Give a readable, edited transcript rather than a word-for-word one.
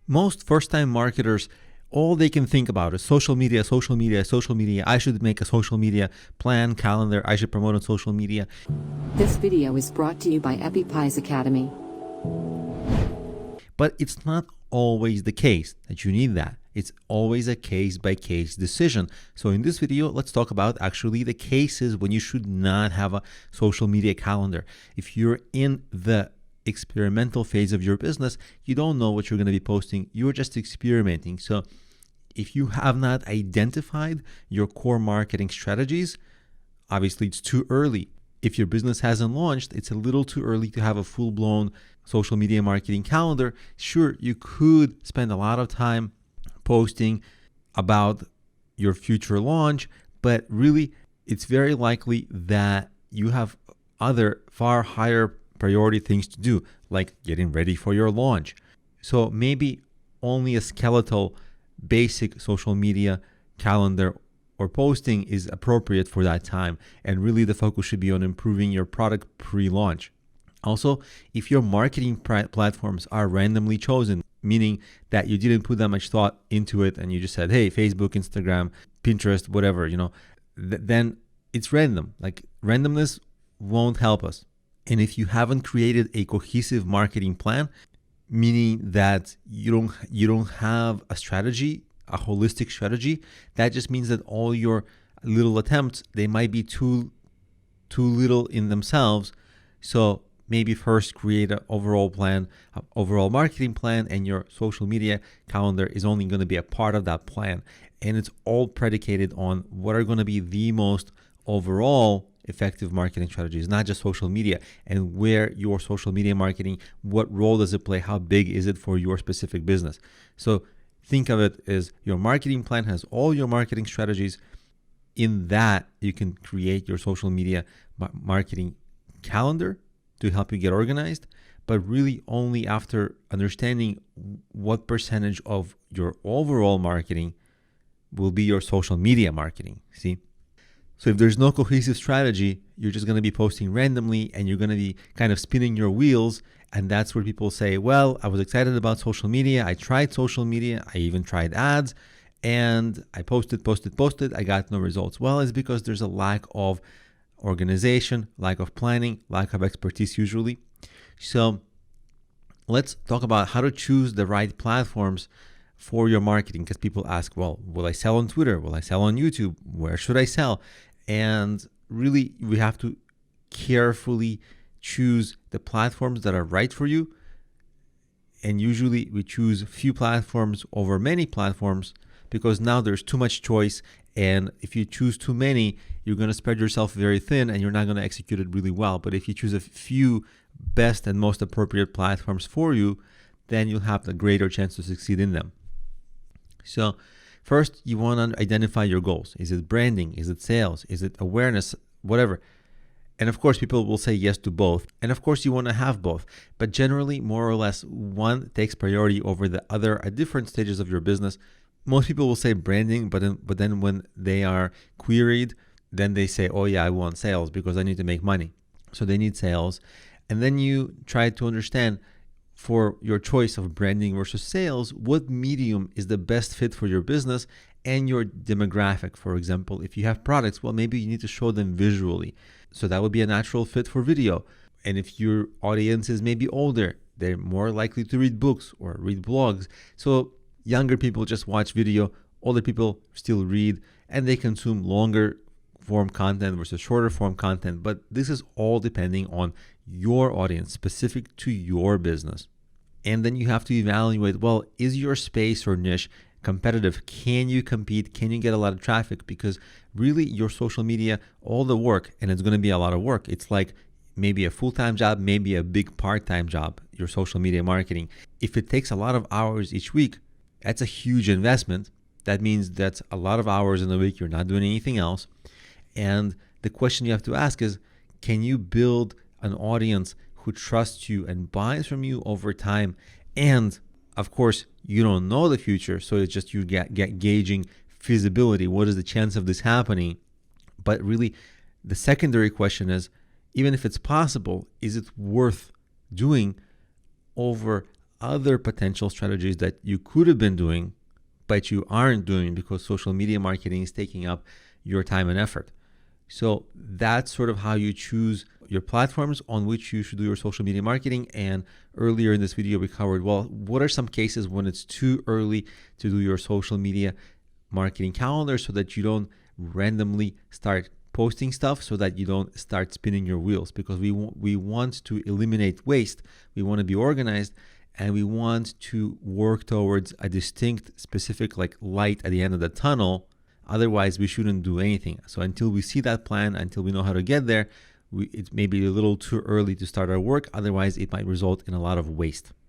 Most first-time marketers, all they can think about is social media, social media, social media. I should make a social media plan, calendar. I should promote on social media. This video is brought to you by EpiPie's Academy. But it's not always the case that you need that. It's always a case-by-case decision. So in this video, let's talk about actually the cases when you should not have a social media calendar. If you're in the experimental phase of your business, you don't know what you're going to be posting. You're just experimenting. So if you have not identified your core marketing strategies, obviously it's too early. If your business hasn't launched, it's a little too early to have a full-blown social media marketing calendar. Sure, you could spend a lot of time posting about your future launch, but really it's very likely that you have other far higher priority things to do, like getting ready for your launch. So maybe only a skeletal basic social media calendar or posting is appropriate for that time, and really the focus should be on improving your product pre-launch. Also, if your marketing platforms are randomly chosen, meaning that you didn't put that much thought into it and you just said, hey, Facebook, Instagram, Pinterest, whatever, then it's random. Like, randomness won't help us. And if you haven't created a cohesive marketing plan, meaning that you don't have a strategy, a holistic strategy, that just means that all your little attempts, they might be too little in themselves. So maybe first create an overall plan, overall marketing plan, and your social media calendar is only going to be a part of that plan. And it's all predicated on what are going to be the most overall effective marketing strategies, not just social media, and where your social media marketing, what role does it play? How big is it for your specific business? So think of it as your marketing plan has all your marketing strategies. In that, you can create your social media marketing calendar to help you get organized, but really only after understanding what percentage of your overall marketing will be your social media marketing. See? So if there's no cohesive strategy, you're just going to be posting randomly and you're going to be kind of spinning your wheels. And that's where people say, well, I was excited about social media. I tried social media. I even tried ads, and I posted. I got no results. Well, it's because there's a lack of organization, lack of planning, lack of expertise usually. So let's talk about how to choose the right platforms for your marketing, because people ask, well, will I sell on Twitter? Will I sell on YouTube? Where should I sell? And really, we have to carefully choose the platforms that are right for you. And usually we choose few platforms over many platforms because now there's too much choice. And if you choose too many, you're going to spread yourself very thin and you're not going to execute it really well. But if you choose a few best and most appropriate platforms for you, then you'll have the greater chance to succeed in them. So first, you want to identify your goals. Is it branding? Is it sales? Is it awareness? Whatever. And of course, people will say yes to both. And of course, you want to have both. But generally, more or less, one takes priority over the other at different stages of your business. Most people will say branding, but then when they are queried, then they say, oh yeah, I want sales because I need to make money. So they need sales. And then you try to understand, for your choice of branding versus sales, what medium is the best fit for your business and your demographic. For example, if you have products, well, maybe you need to show them visually. So that would be a natural fit for video. And if your audience is maybe older, they're more likely to read books or read blogs. So younger people just watch video, older people still read, and they consume longer form content versus shorter form content. But this is all depending on your audience, specific to your business. And then you have to evaluate, well, is your space or niche competitive? Can you compete? Can you get a lot of traffic? Because really your social media, all the work, and it's going to be a lot of work. It's like maybe a full-time job, maybe a big part-time job, your social media marketing. If it takes a lot of hours each week, that's a huge investment. That means that's a lot of hours in the week. You're not doing anything else. And the question you have to ask is, can you build an audience who trusts you and buys from you over time? And of course, you don't know the future, so it's just you get gauging feasibility. What is the chance of this happening? But really, the secondary question is, even if it's possible, is it worth doing over other potential strategies that you could have been doing, but you aren't doing because social media marketing is taking up your time and effort. So that's sort of how you choose your platforms on which you should do your social media marketing. And earlier in this video, we covered, well, what are some cases when it's too early to do your social media marketing calendar so that you don't randomly start posting stuff, so that you don't start spinning your wheels, because we want to eliminate waste. We want to be organized, and we want to work towards a distinct, specific like light at the end of the tunnel. Otherwise, we shouldn't do anything. So until we see that plan, until we know how to get there, it may be a little too early to start our work. Otherwise, it might result in a lot of waste.